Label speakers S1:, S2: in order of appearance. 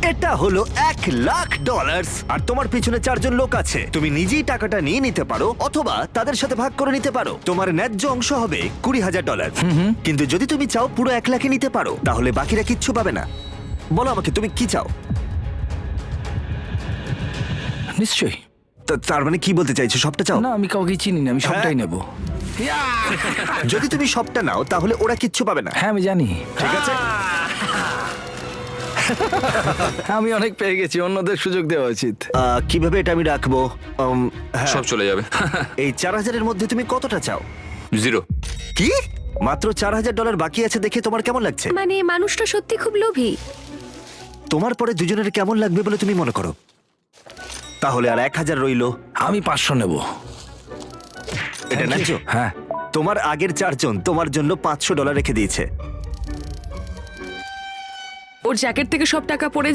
S1: এটা হলো $1,00,000 আর তোমার পিছনে 4 জন লোক আছে। তুমি নিজেই টাকাটা নিয়ে নিতে পারো অথবা তাদের সাথে ভাগ করে নিতে পারো। তোমার ন্যায্য অংশ হবে $20,000। কিন্তু যদি তুমি চাও পুরো 1,00,000 নিতে পারো, তাহলে বাকিরা কিচ্ছু পাবে না। বলো আমাকে তুমি কি চাও।
S2: নিশ্চয়ই।
S1: তার মানে কি বলতে চাইছো, সবটা চাও?
S2: না, আমি কাউকে চিনি না, আমি সবটাই নেব।
S1: যদি তুমি সবটা নাও তাহলে ওরা কিচ্ছু পাবে না।
S2: হ্যাঁ, আমি জানি।
S1: ঠিক আছে,
S2: আমি অনেক পেয়ে গেছি, অন্যদের সুযোগ দেওয়া উচিত।
S1: কিভাবে এটা আমি রাখবো? হ্যাঁ,
S3: সব চলে যাবে।
S1: এই 4,000-এর মধ্যে তুমি কতটা চাও?
S3: 0।
S1: কি মাত্র $4,000 বাকি আছে দেখে তোমার কেমন লাগছে?
S4: মানে মানুষটা সত্যি খুব লোভী।
S1: তোমার পরে দুজনের কেমন লাগবে বলে তুমি মনে করো? তাহলে আর 1,000 রইলো।
S2: আমি 500 নেব।
S1: এটা ন্যায্য?
S2: হ্যাঁ।
S1: তোমার আগের 4 জন তোমার জন্য $500 রেখে দিয়েছে।
S5: ওর জ্যাকেট থেকে সব টাকা পড়ে